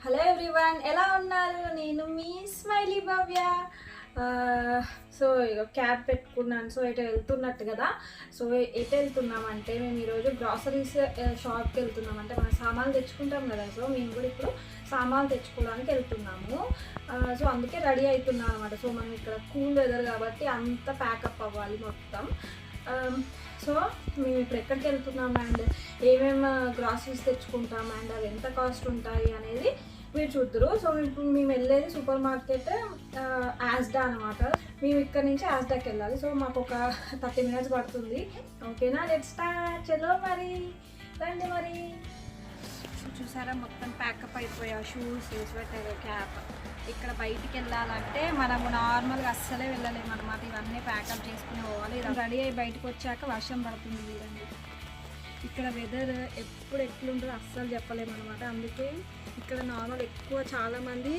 Hello everyone, ఎలా ఉన్నారు? నేను మీ స్మైలీ భవ్య. సో ఇక క్యాబ్ పెట్టుకున్నాను. సో ఎటు వెళ్తున్నట్టు కదా. సో ఎటు వెళ్తున్నామంటే మేము ఈరోజు గ్రాసరీస్ షాప్కి వెళ్తున్నామంటే మన సామాన్లు తెచ్చుకుంటాం కదా. సో మేము కూడా ఇప్పుడు సామాన్లు తెచ్చుకోవడానికి వెళ్తున్నాము. సో అందుకే రెడీ అవుతున్నాం అనమాట. సో మనం ఇక్కడ కూల్ వెదర్ కాబట్టి అంత ప్యాకప్ అవ్వాలి మొత్తం. సో మేము ఇప్పుడు ఎక్కడికి వెళ్తున్నాం అండ్ ఏమేమి గ్రాసరీస్ తెచ్చుకుంటాం అండ్ అవి ఎంత కాస్ట్ ఉంటాయి అనేది మీరు చూద్దరు. సో ఇప్పుడు మేము వెళ్ళేది సూపర్ మార్కెట్ యాస్డా అనమాట. మేము ఇక్కడ నుంచి యాస్డాకి వెళ్ళాలి. సో మాకు ఒక 30 minutes పడుతుంది. ఓకేనా, లెట్స్ స్టార్ట్. చలో మరి రండి. మరి చూసారా మొత్తం ప్యాకప్ అయిపోయా. Shoes, sweater, cap. ఇక్కడ బయటికి వెళ్ళాలంటే మనము నార్మల్గా అస్సలే వెళ్ళలేము అనమాట. ఇవన్నీ ప్యాకప్ చేసుకుని పోవాలి. రెడీ అయ్యి బయటకు వచ్చాక వర్షం పడుతుంది. చూడండి ఇక్కడ వెదర్ ఎప్పుడు ఎట్లుంటుందో అస్సలు చెప్పలేము అనమాట. అందుకే ఇక్కడ నార్మల్ ఎక్కువ చాలామంది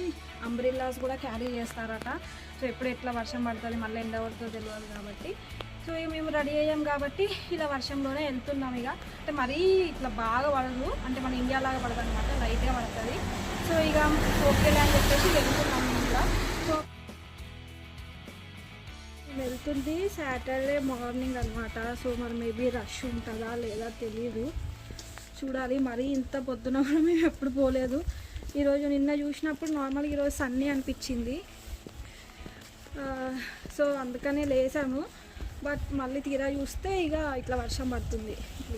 అంబ్రిల్లాస్ కూడా క్యారీ చేస్తారట. సో ఎప్పుడు ఎట్లా వర్షం పడుతుంది, మళ్ళీ ఎండ పడుతుందో తెలియదు కాబట్టి. సో ఇక మేము రెడీ అయ్యాం కాబట్టి ఇలా వర్షంలోనే వెళ్తున్నాం. ఇక అంటే మరీ ఇట్లా బాగా పడదు, అంటే మన ఇండియా లాగా పడదు అనమాట, లైట్గా పడుతుంది. సో ఇక ఓకేలే అని చెప్పేసి వెళ్తున్నాం ఇంకా. సో వెళ్తుంది సాటర్డే మార్నింగ్ అనమాట. సో మరి మేబీ రష్ ఉంటుందా లేదా తెలీదు, చూడాలి. మరి ఇంత పొద్దున కూడా మేము ఎప్పుడు పోలేదు. ఈరోజు నిన్న చూసినప్పుడు నార్మల్గా ఈరోజు సన్నీ అనిపించింది. సో అందుకనే లేసాము. బట్ మళ్ళీ తీరా చూస్తే ఇక ఇట్లా వర్షం పడుతుంది.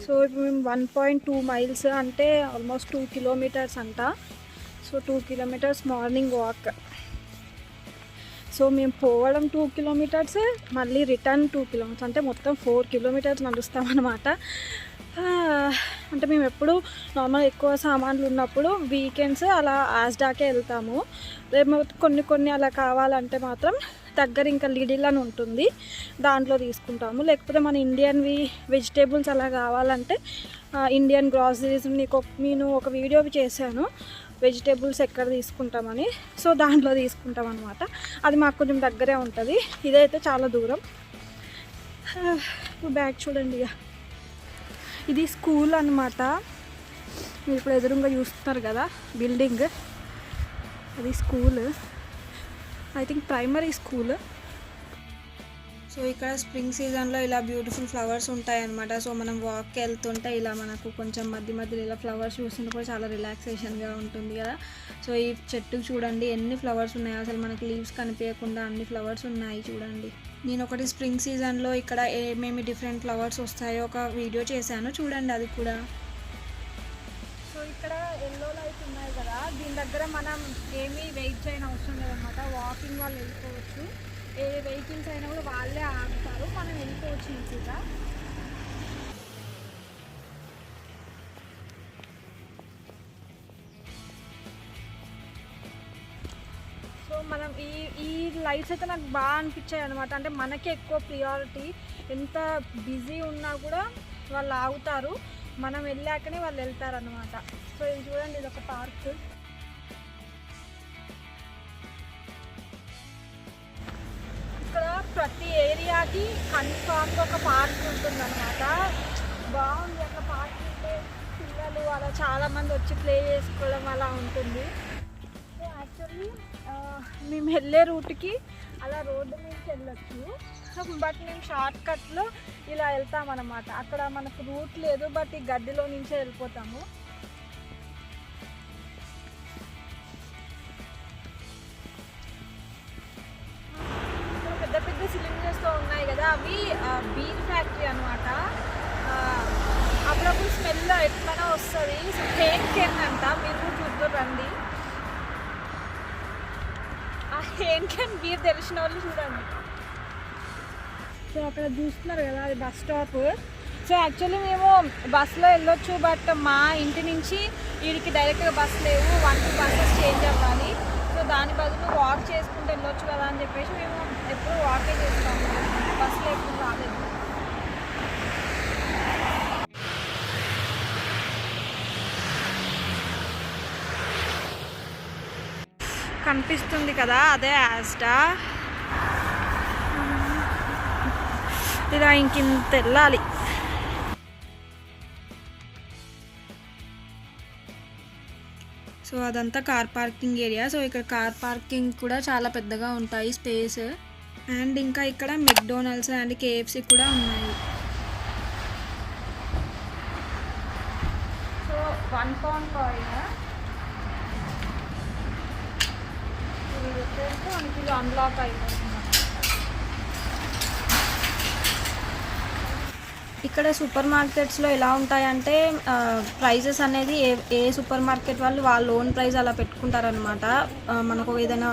సో ఇప్పుడు మేము 1.2 miles అంటే ఆల్మోస్ట్ 2 kilometers అంట. So 2 kilometers morning walk. So మేము పోవడం 2 kilometers, మళ్ళీ రిటర్న్ 2 kilometers, అంటే మొత్తం 4 kilometers నడుస్తామన్నమాట. అంటే మేము ఎప్పుడు నార్మల్ ఎక్కువ సామాన్లు ఉన్నప్పుడు వీకెండ్స్ అలా యాస్డాకే వెళ్తాము. కొన్ని అలా కావాలంటే మాత్రం దగ్గర ఇంకా లిడిల్ అని ఉంటుంది, దాంట్లో తీసుకుంటాము. లేకపోతే మన ఇండియన్వి వెజిటేబుల్స్ అలా కావాలంటే ఇండియన్ గ్రాసరీస్ నేను ఒక వీడియో చేశాను, వెజిటేబుల్స్ ఎక్కడ తీసుకుంటామని. సో దాంట్లో తీసుకుంటాం అనమాట. అది మాకు కొంచెం దగ్గరే ఉంటుంది. ఇదైతే చాలా దూరం. బ్యాగ్ చూడండి. ఇక ఇది స్కూల్ అనమాట. మీరు ఇప్పుడు ఎదురుగా చూస్తున్నారు కదా బిల్డింగ్, అది school. I think primary school. So ఇక్కడ స్ప్రింగ్ సీజన్లో ఇలా బ్యూటిఫుల్ ఫ్లవర్స్ ఉంటాయన్నమాట. సో మనం వాక్కి వెళ్తుంటే ఇలా మనకు కొంచెం మధ్యలో ఇలా ఫ్లవర్స్ చూస్తుంటే కూడా చాలా రిలాక్సేషన్గా ఉంటుంది కదా. సో ఈ చెట్టుకు చూడండి ఎన్ని ఫ్లవర్స్ ఉన్నాయి, అసలు మనకి లీవ్స్ కనిపించకుండా అన్ని ఫ్లవర్స్ ఉన్నాయి చూడండి. నేను ఒకటి స్ప్రింగ్ సీజన్లో ఇక్కడ ఏమేమి డిఫరెంట్ ఫ్లవర్స్ వస్తాయో ఒక వీడియో చేశాను, చూడండి అది కూడా. సో ఇక్కడ ఎల్లో లైట్స్ ఉన్నాయి కదా, దీని దగ్గర మనం ఏమీ వెయిట్ చేయని అవసరం లేదన్నమాట. వాకింగ్ వాళ్ళు వెళ్ళిపోవచ్చు. ఏ వెహికల్స్ అయినా కూడా వాళ్ళే ఆగుతారు, మనం వెళ్ళిపోవచ్చు ఈజీగా. సో మనం ఈ లైట్స్ అయితే నాకు బాగా అనిపించాయి అనమాట. అంటే మనకే ఎక్కువ ప్రియారిటీ. ఎంత బిజీ ఉన్నా కూడా వాళ్ళు ఆగుతారు, మనం వెళ్ళాకనే వాళ్ళు వెళ్తారు అనమాట. సో ఇది చూడండి, ఇది ఒక పార్క్. ఇక్కడ ప్రతి ఏరియాకి కన్ఫామ్గా ఒక పార్క్ ఉంటుందన్నమాట. బాగుంది అట్లా పార్క్ ఉంటే పిల్లలు అలా చాలామంది వచ్చి ప్లే చేసుకోవడం అలా ఉంటుంది. సో యాక్చువల్లీ మేము వెళ్ళే రూట్కి అలా రోడ్డు మీదకి వెళ్ళొచ్చు, బట్ మేము షార్ట్ కట్లో ఇలా వెళ్తామన్నమాట. అక్కడ మనకు రూట్ లేదు, బట్ ఈ గడ్డిలో నుంచే వెళ్ళిపోతాము. పెద్ద పెద్ద సిలిండర్స్తో ఉన్నాయి కదా, అవి బీర్ ఫ్యాక్టరీ అనమాట. అప్పుడప్పుడు స్మెల్ ఎట్లనో వస్తుంది. హెయిన్కెన్ అంట, మీరు చూద్దరు రండి. ఆ హెయిన్కెన్ బీర్ తెలిసిన వాళ్ళు చూడండి. సో అక్కడ చూస్తున్నారు కదా, అది బస్ స్టాప్. సో యాక్చువల్లీ మేము బస్సులో వెళ్ళొచ్చు, బట్ మా ఇంటి నుంచి వీడికి డైరెక్ట్గా బస్ లేవు, 1-2 buses చేంజ్ అవ్వాలి. సో దాని బదులు వాక్ చేసుకుంటూ వెళ్ళొచ్చు కదా అని చెప్పేసి మేము ఎప్పుడు వాకే చేస్తాము, బస్సులో ఎప్పుడు రాలేదు. కనిపిస్తుంది కదా, అదే యాస్డా. ఇలా ఇంకింత వెళ్ళాలి. సో సో అదంతా కార్ పార్కింగ్ ఏరియా. సో ఇక్కడ కార్ పార్కింగ్ కూడా చాలా పెద్దగా ఉంటాయి స్పేస్. అండ్ ఇంకా ఇక్కడ మెక్డొనాల్డ్స్ అండ్ కేఎఫ్సి కూడా ఉన్నాయి. సో 1 పౌండ్ కాయిన్ ఇది వచ్చేసి మనకి అన్లాక్ అయిపోతుంది. ఇక్కడ సూపర్ మార్కెట్స్లో ఎలా ఉంటాయంటే ప్రైజెస్ అనేది ఏ సూపర్ మార్కెట్ వాళ్ళు ఓన్ ప్రైస్ అలా పెట్టుకుంటారనమాట. మనకు ఏదైనా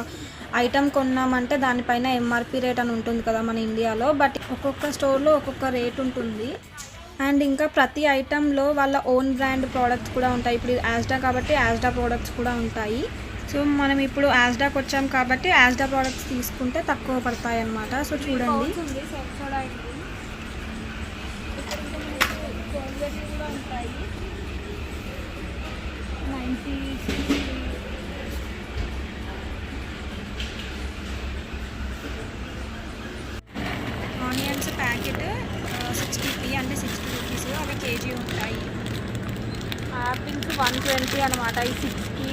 ఐటమ్ కొన్నామంటే దానిపైన ఎంఆర్పి రేట్ అని ఉంటుంది కదా మన ఇండియాలో. బట్ ఒక్కొక్క స్టోర్లో ఒక్కొక్క రేట్ ఉంటుంది. అండ్ ఇంకా ప్రతి ఐటెంలో వాళ్ళ ఓన్ బ్రాండ్ ప్రోడక్ట్స్ కూడా ఉంటాయి. ఇప్పుడు యాజ్డా కాబట్టి యాజ్డా ప్రోడక్ట్స్ కూడా ఉంటాయి. సో మనం ఇప్పుడు యాజ్డాకి వచ్చాం కాబట్టి యాజ్డా ప్రోడక్ట్స్ తీసుకుంటే తక్కువ పడతాయి అన్నమాట. సో చూడండి కూడా ఉంటాయి 90. ఆనియన్స్ ప్యాకెట్ 60p అంటే 60 రూపీస్, అవి కేజీ ఉంటాయి. యాపిల్స్ 120 అనమాట ఈ 6కి.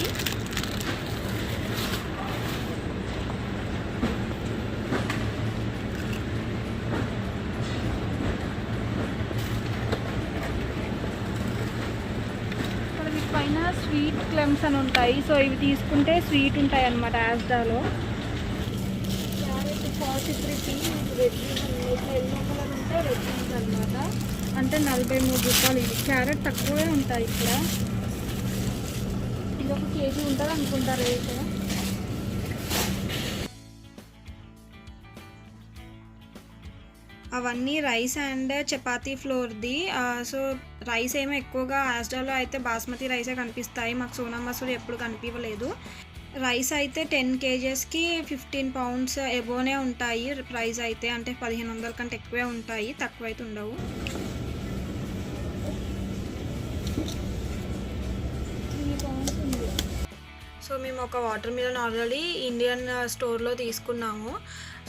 పైన స్వీట్ క్లమ్స్ అని ఉంటాయి. సో ఇవి తీసుకుంటే స్వీట్ ఉంటాయి అన్నమాట యాజ్డాలో. Carrot 43p, red yellow colour ఉంటే రెడ్ బీన్స్ అనమాట. అంటే 43 రూపాయలు. ఇది క్యారెట్ తక్కువే ఉంటాయి ఇక్కడ. ఇది 1 కేజీ ఉంటుంది అనుకుంటా రేట్. అవన్నీ రైస్ అండ్ చపాతీ ఫ్లోర్ది. సో రైస్ ఏమో ఎక్కువగా యాజ్డాలో అయితే బాస్మతి రైసే కనిపిస్తాయి. మాకు సోనా మసూరి ఎప్పుడు కనిపించలేదు. రైస్ అయితే 10 kgsకి 15 pounds ఎబోనే ఉంటాయి ప్రైస్ అయితే. అంటే 1500 కంటే ఎక్కువే ఉంటాయి, తక్కువ అయితే ఉండవు. సో మేము ఒక వాటర్ మిలన్ ఆల్రెడీ ఇండియన్ స్టోర్లో తీసుకున్నాము.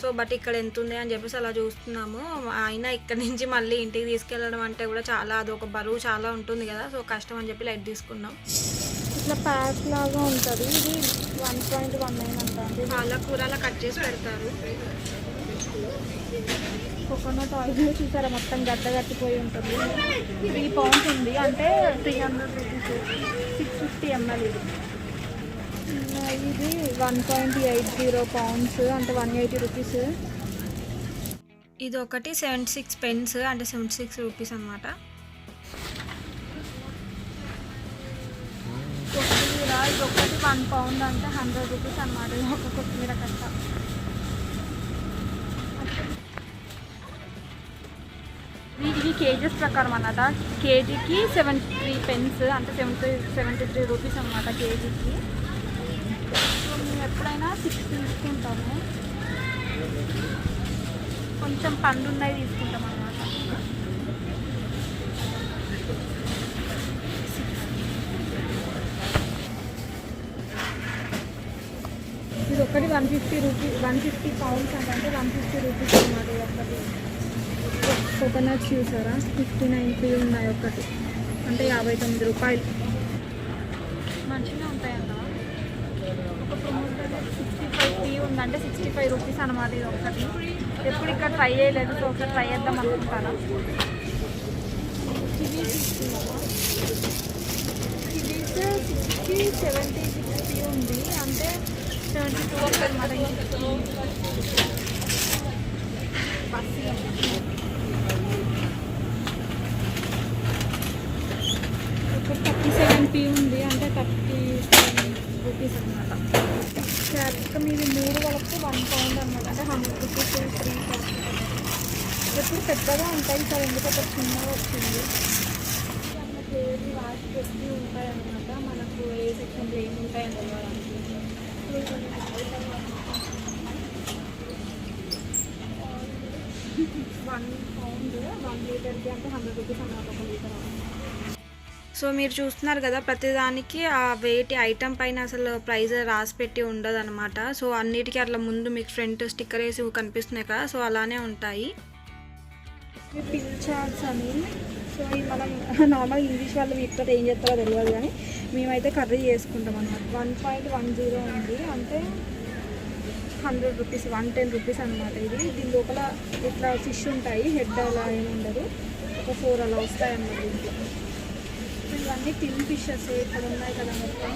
సో బట్ ఇక్కడ ఎంత ఉంది అని చెప్పేసి అలా చూస్తున్నాము. అయినా ఇక్కడ నుంచి మళ్ళీ ఇంటికి తీసుకెళ్ళడం అంటే కూడా చాలా అదొక బరువు చాలా ఉంటుంది కదా. సో కష్టం అని చెప్పి లైట్ తీసుకున్నాం. ఇట్లా ప్యాక్ లాగా ఉంటుంది. ఇది 1.19 అంటే పాలకూర అలా కట్ చేసి పెడతారు. కోకోనట్ ఆయిల్ చూసారా మొత్తం గడ్డ కట్టిపోయి ఉంటుంది. 3 pounds ఉంది అంటే 300 రూపీస్. 650 ml ఇది. ఇది 1.80 pounds అంటే 180 రూపీస్. ఇది ఒకటి 76 pence అంటే 76 రూపీస్ అనమాట. కొత్తిమీర ఇది ఒకటి 1 pound అంటే 100 రూపీస్ అనమాట. ఇది ఒక కొత్తిమీర కట్ట. వీటికి కేజెస్ ప్రకారం అన్నమాట. కేజీకి 73 pence అంటే 73 రూపీస్ అనమాట కేజీకి. మేము ఎప్పుడైనా 6 తీసుకుంటాము. కొంచెం పండు ఉన్నాయి తీసుకుంటాం అన్నమాట. ఇది ఒకటి 150 రూపీస్, 150 pounds అంటే 150 రూపీస్ అన్నమాట. ఇది ఒకటి కోకోనట్ చూసారా 59p ఉన్నాయి ఒకటి అంటే 59 రూపాయలు. మంచిగా ఉంటాయన్న. ఒక ప్రమోటర్ 65p ఉందంటే 65 రూపీస్ అనమాట. ఇది ఒకటి ఎప్పుడు ఇక్కడ ట్రై చేయలేదు. సో ఒకసారి ట్రై చేద్దాం అనుకుంటాను. కివీస్ తీసుకున్నాము. కివీస్ 60-70-60 ఉంది అంటే 72 అనమాట. ఒక 37p ఉంది అంటే 37 రూపీస్ అనమాట. క్యాప్సికమ్ ఇవి 3 కలిపితే 1 pound అనమాట. అంటే 100 రూపీస్ 3 క్యాప్సికమ్. ఎప్పుడు పెద్దగా ఉంటాయి సార్, ఎందుకంటే చిన్నగా వచ్చింది. మనకు ఏది వాటి పెట్టి ఉంటాయి అనమాట. మనకు ఏ సెక్షన్లో ఏమి ఉంటాయని తెలియడానికి 1 pound 1 లీటర్కి అంటే 100 రూపీస్ అన్నమాట 1 లీటర్. సో మీరు చూస్తున్నారు కదా ప్రతిదానికి ఆ వెయిట్ ఐటమ్ పైన అసలు ప్రైస్ రాసి పెట్టి ఉండదు అనమాట. సో అన్నిటికీ అట్లా ముందు మీకు ఫ్రంట్ స్టిక్కర్ వేసి కనిపిస్తున్నాయి కదా, సో అలానే ఉంటాయి. ఇవి పిల్ చార్ట్స్ అని. సో ఇవి మనం నార్మల్ ఇంగ్లీష్ వాళ్ళు వీటితో ఏం చేస్తారో తెలియదు, కానీ మేమైతే కర్రీ చేసుకుంటాం అన్నమాట. 1.10 ఉంది, అంటే 100 రూపీస్, 110 రూపీస్ అనమాట. ఇది దీని లోపల ఇట్లా ఫిష్ ఉంటాయి, హెడ్ అలా ఏమి ఉండదు, ఒక 4 అలా వస్తాయి అన్నమాట దీంట్లో. ఇవన్నీ టిన్ ఫిషెస్ ఇక్కడ ఉన్నాయి కదా మొత్తం.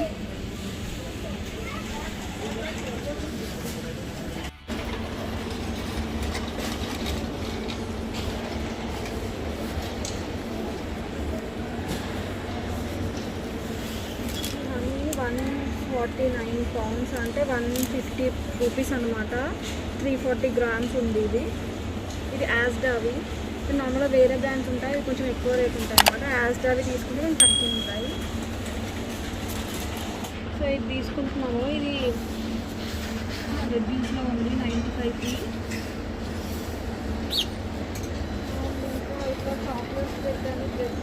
ఇవన్నీ 149 పౌండ్స్, అంటే 150 రూపీస్ అనమాట. 340 గ్రామ్స్ ఉంది ఇది. ఇది యాస్డావి. నార్మల్గా వేరే బ్రాండ్స్ ఉంటాయి, ఇవి కొంచెం ఎక్కువ రేట్ ఉంటాయి అనమాట. యాస్డావి తీసుకుంటే కొంచెం తక్కువ ఉంటాయి. సో ఇది తీసుకుంటున్నాము, ఇది రెడ్డీస్లో ఉంది 95కి. ఇట్లా చాక్లెట్స్ పెట్టాను, బ్రెడ్.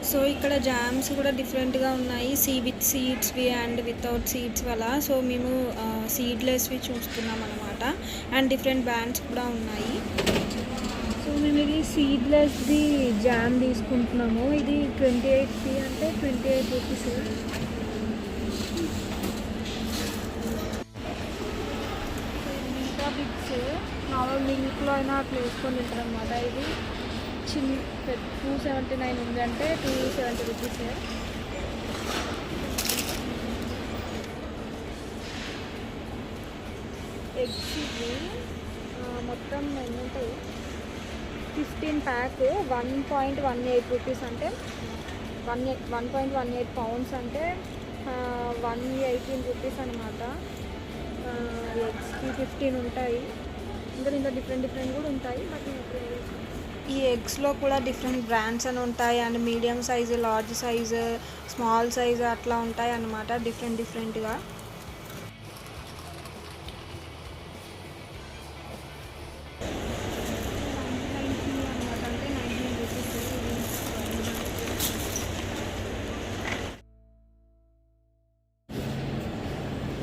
సో ఇక్కడ జామ్స్ కూడా డిఫరెంట్గా ఉన్నాయి, విత్ సీడ్స్వి అండ్ వితౌట్ సీడ్స్ వల్ల. సో మేము సీడ్లెస్వి చూస్తున్నాం అనమాట, అండ్ డిఫరెంట్ బ్రాండ్స్ కూడా ఉన్నాయి. సో మేము ఇది సీడ్లెస్ది జామ్ తీసుకుంటున్నాము. ఇది 28p, అంటే 28 రూపీస్. మిగతా బిగ్స్ నార్మల్ మిల్క్లో అయినా అట్లా వేసుకొని తింటారు అనమాట. ఇది చిన్న 279 ఉంది, అంటే 270 రూపీస్. ఎగ్స్ ఇవి మొత్తం ఎన్ని ఉంటాయి, 15 ప్యాక్ 1.18 రూపీస్, అంటే 1.18 పౌండ్స్, అంటే 118 రూపీస్ అనమాట. ఎగ్స్కి 15 ఉంటాయి. ఇంకా దీంట్లో డిఫరెంట్ కూడా ఉంటాయి, బట్ ఈ ఎగ్స్లో కూడా డిఫరెంట్ బ్రాండ్స్ అని ఉంటాయి, and medium size, large size, small size అట్లా ఉంటాయి అన్నమాట, డిఫరెంట్గా.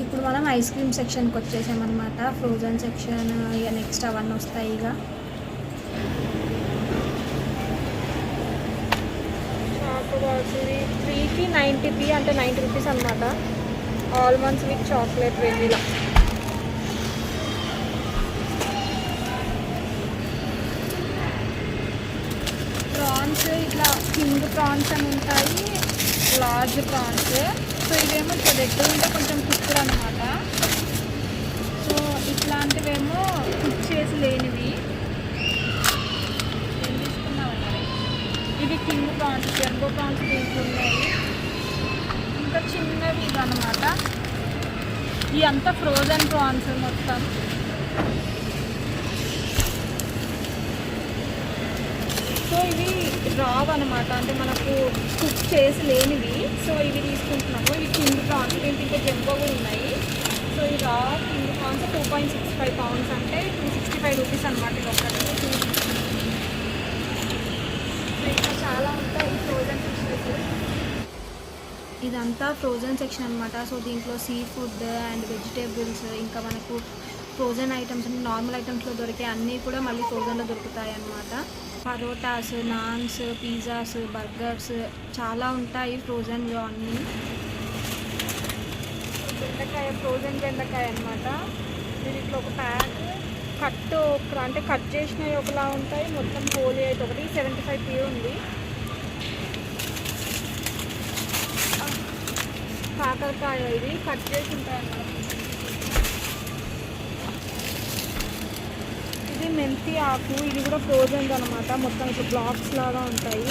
ఇప్పుడు మనం ఐస్ క్రీమ్ సెక్షన్కి వచ్చేసామన్నమాట. ఫ్రోజన్ సెక్షన్, ఇక నెక్స్ట్ అవన్నీ వస్తాయి. ఇక చాకోబాల్స్ 3కి 90p, అంటే 90 రూపీస్ అనమాట. Almonds with chocolate vanilla. Prawns ఇట్లా కింగ్ ప్రాన్స్ అని ఉంటాయి, లార్జ్ ప్రాన్స్. సో ఇవేమో ఇట్లా రెడ్గా ఉంటే కొంచెం కుక్కుడు అనమాట. సో ఇట్లాంటివేమో కుక్ చేసి లేనివి ఏం తీసుకున్నామండి. ఇవి కింగ్ ప్రాన్స్, జంబో ప్రాన్స్ దీంట్లో ఉన్నాయి. ఇంకా చిన్నవి ఇది అనమాట. ఇవి అంతా ఫ్రోజన్ ప్రాన్స్ మొత్తం. సో ఇవి రావ్ అనమాట, అంటే మనకు కుక్ చేసి లేనివి. సో ఇవి తీసుకుంటున్నాము. ఇవి కింగ్ ప్రాన్స్, దీంట్లో ఇంకా జంబో కూడా ఉన్నాయి. సో ఈ రా కింగ్ ప్రాన్స్ 2.65 పౌండ్స్, అంటే 265 రూపీస్ అనమాట. ఇది ఒకటి. సో ఇంకా చాలా ఉంటాయి ఫ్రోజన్ ఫిషెస్. ఇదంతా ఫ్రోజన్ సెక్షన్ అనమాట. సో దీంట్లో సీ ఫుడ్ అండ్ వెజిటేబుల్స్, ఇంకా మనకు ఫ్రోజన్ ఐటమ్స్, నార్మల్ ఐటమ్స్లో దొరికే అన్నీ కూడా మళ్ళీ ఫ్రోజన్లో దొరుకుతాయి అన్నమాట. పరోటాస్, నాన్స్, పిజ్జాస్, బర్గర్స్ చాలా ఉంటాయి ఫ్రోజన్లో అన్నీ. బెండకాయ, ఫ్రోజన్ బెండకాయ అనమాట. దీంట్లో ఒక ప్యాక్ అంటే కట్ చేసినవి ఒకలా ఉంటాయి, మొత్తం హోలీ అయితే ఒకటి 75p ఉంది. కాకరకాయ ఇది కట్ చేసి ఉంటాయి అన్నమాట. ఇది మెంతి ఆకు, ఇది కూడా ఫ్రోజన్ అనమాట. మొత్తం ఇట్లా బ్లాక్స్ లాగా ఉంటాయి.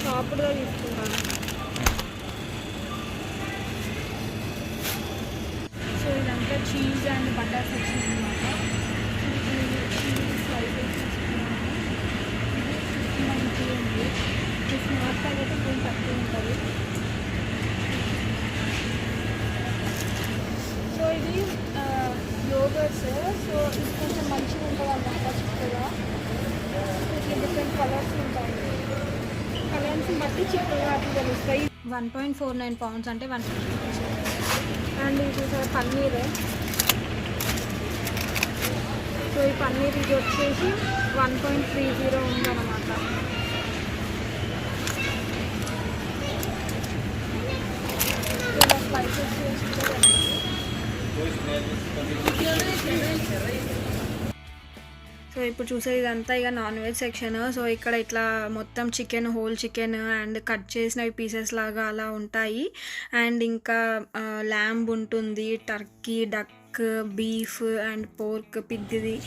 షాపుగా తీసుకున్నాను. సో ఇదంతా చీజ్ అండ్ బటర్ సెక్షన్ అనమాట. చీజ్ స్లైసెస్ తీసుకున్నాను. ఇది 59 ఉంది. ఇది స్మార్ట్ ప్యాక్ అయితే కొంచెం తక్కువ ఉంటుంది. సో ఇది యోగర్ట్స్. సో ఇది కొంచెం మంచిగా ఉంటుంది అన్నమాట, చిక్కగా. ఇట్లా డిఫరెంట్ కలర్స్ ఉంటాయి, కలర్స్ని బట్టి చిక్కగా అట్లా తెలుస్తాయి. 1.49 పౌండ్స్ అంటే 150 పీసెస్. అండ్ ఇది చూసారు పన్నీర్. సో ఈ పన్నీర్ ఇది వచ్చేసి 1.30 ఉందన్నమాట. ఇలా స్పైసెస్ సో ఇప్పుడు చూసేది ఇదంతా ఇక నాన్ వెజ్ సెక్షన్. సో ఇక్కడ ఇట్లా మొత్తం chicken, whole chicken and cut చేసినవి పీసెస్ లాగా అలా ఉంటాయి. అండ్ ఇంకా ల్యాంబ్ ఉంటుంది, turkey, duck, beef and pork, పిగ్ది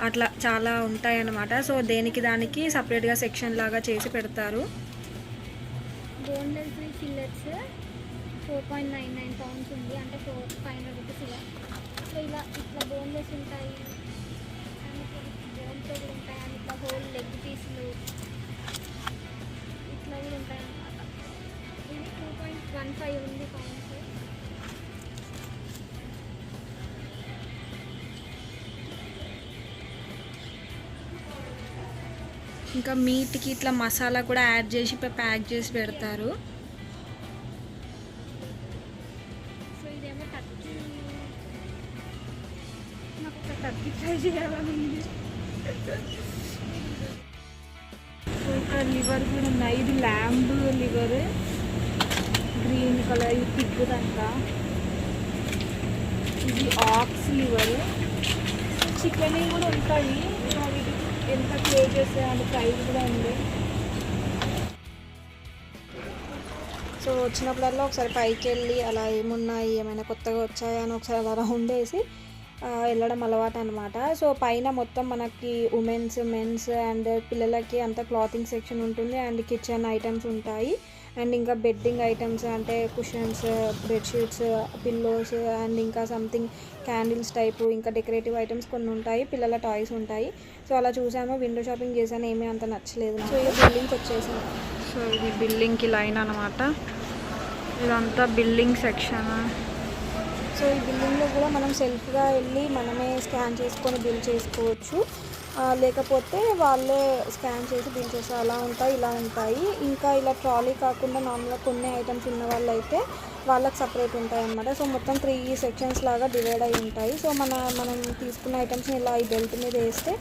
అట్లా చాలా ఉంటాయి అన్నమాట. సో దేనికి దానికి సపరేట్గా సెక్షన్ లాగా చేసి పెడతారు. బోన్లెస్ ఫిల్లెట్స్ 4.99 పౌండ్స్ ఉంది, అంటే 500 రూపీస్ ఇలా. సో ఇలా ఇట్లా బోన్లెస్ ఉంటాయి, బోన్తో కూడా ఉంటాయి. అండ్ ఇట్లా హోల్ లెగ్ పీసులు ఇట్లా కూడా ఉంటాయి అన్నమాట. ఇది 2.15 ఉంది పౌండ్స్. ఇంకా మీట్కి ఇట్లా మసాలా కూడా యాడ్ చేసి ప్యాక్ చేసి పెడతారు. సో ఇదేమో టర్కీ, నాకు ఒక టర్కీ ఫ్రై చేయాలని ఉంది. సో ఇక్కడ లివర్ కూడా ఉన్నాయి. ఇది ల్యాంబ్ లివర్, గ్రీన్ కలర్. ఇది పిగ్ అంట. ఇది ఆక్స్ లివర్. చికెన్ కూడా ఉంటాయి. వీటికి ఎంత ప్లే చేసే అంత ప్రైస్ కూడా ఉంది. సో వచ్చినప్పుడల్లా ఒకసారి పైకి వెళ్ళి అలా ఏమున్నాయి, ఏమైనా కొత్తగా వచ్చాయా అని ఒకసారి అలా రౌండ్ వేసి వెళ్ళడం అలవాటు అనమాట. సో పైన మొత్తం మనకి ఉమెన్స్, మెన్స్ అండ్ పిల్లలకి అంతా క్లాతింగ్ సెక్షన్ ఉంటుంది. అండ్ కిచెన్ ఐటమ్స్ ఉంటాయి. అండ్ ఇంకా బెడ్డింగ్ ఐటమ్స్ అంటే కుషన్స్, బెడ్షీట్స్, పిల్లోస్ అండ్ ఇంకా సంథింగ్ క్యాండిల్స్ టైపు, ఇంకా డెకరేటివ్ ఐటమ్స్ కొన్ని ఉంటాయి. పిల్లల టాయ్స్ ఉంటాయి. సో అలా చూసాము, విండో షాపింగ్ చేశాను, ఏమీ అంత నచ్చలేదు. సో ఈ బిల్డింగ్కి వచ్చేసాను. సో ఇది బిల్డింగ్కి లైన్ అనమాట. ఇదంతా బిల్డింగ్ సెక్షన్. సో ఈ బిల్డింగ్లో కూడా మనం సెల్ఫ్గా వెళ్ళి మనమే స్కాన్ చేసుకొని బిల్ చేసుకోవచ్చు, లేకపోతే వాళ్ళే స్కాన్ చేసి బిల్ చేస్తారు. అలా ఉంటాయి, ఇలా ఉంటాయి. ఇంకా ఇలా ట్రాలీ కాకుండా నార్మల్గా కొన్ని ఐటమ్స్ ఉన్న వాళ్ళు అయితే వాళ్ళకి సపరేట్ ఉంటాయి అన్నమాట. సో మొత్తం 3 సెక్షన్స్ లాగా డివైడ్ అయి ఉంటాయి. సో మనం తీసుకున్న ఐటమ్స్ని ఇలా ఈ బెల్ట్ మీద వేస్తే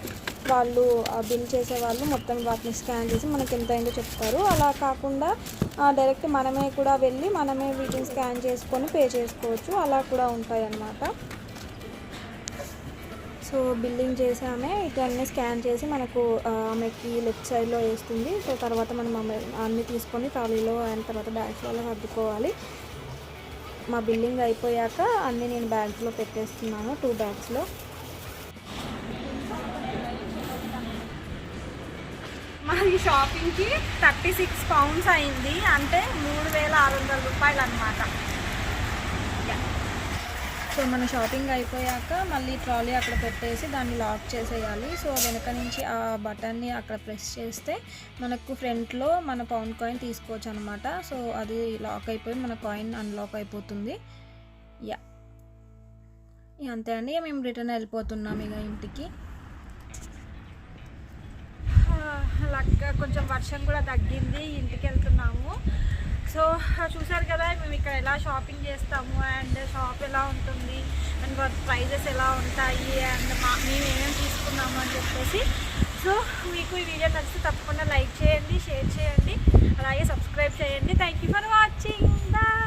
వాళ్ళు బిల్ చేసే వాళ్ళు మొత్తం వాటిని స్కాన్ చేసి మనకి ఎంత అయిందో చెప్తారు. అలా కాకుండా డైరెక్ట్ మనమే కూడా వెళ్ళి మనమే వీటిని స్కాన్ చేసుకొని పే చేసుకోవచ్చు. అలా కూడా ఉంటాయి అన్నమాట. సో బిల్లింగ్ చేసామే ఇవన్నీ స్కాన్ చేసి మనకు ఆమెకి లెఫ్ట్ సైడ్లో వేస్తుంది. సో తర్వాత మనం అన్నీ తీసుకొని ట్రాలీలో అండ్ తర్వాత బ్యాగ్స్లో సర్దుకోవాలి. మా బిల్లింగ్ అయిపోయాక అన్నీ నేను బ్యాగ్స్లో పెట్టేస్తున్నాను, 2 బ్యాగ్స్లో. మాది షాపింగ్కి 36 పౌండ్స్ అయింది, అంటే 3600 రూపాయలు అనమాట. సో మన షాపింగ్ అయిపోయాక మళ్ళీ ట్రాలీ అక్కడ పెట్టేసి దాన్ని లాక్ చేసేయాలి. సో వెనక నుంచి ఆ బటన్ని అక్కడ ప్రెస్ చేస్తే మనకు ఫ్రంట్లో మన పౌండ్ కాయిన్ తీసుకోవచ్చు అనమాట. సో అది లాక్ అయిపోయి మన కాయిన్ అన్లాక్ అయిపోతుంది. అంతే అండి, మేము రిటర్న్ వెళ్ళిపోతున్నాం ఇక ఇంటికి. లక్గా కొంచెం వర్షం కూడా తగ్గింది, ఇంటికి వెళ్తున్నాము. సో చూసారు కదా మేము ఇక్కడ ఎలా షాపింగ్ చేస్తాము అండ్ షాప్ ఎలా ఉంటుంది అండ్ వాటి ప్రైజెస్ ఎలా ఉంటాయి అండ్ మేము ఏమేమి తీసుకున్నాము అని చెప్పేసి. సో మీకు ఈ వీడియో నచ్చితే తప్పకుండా లైక్ చేయండి, షేర్ చేయండి, అలాగే సబ్స్క్రైబ్ చేయండి. Thank you for watching. Bye.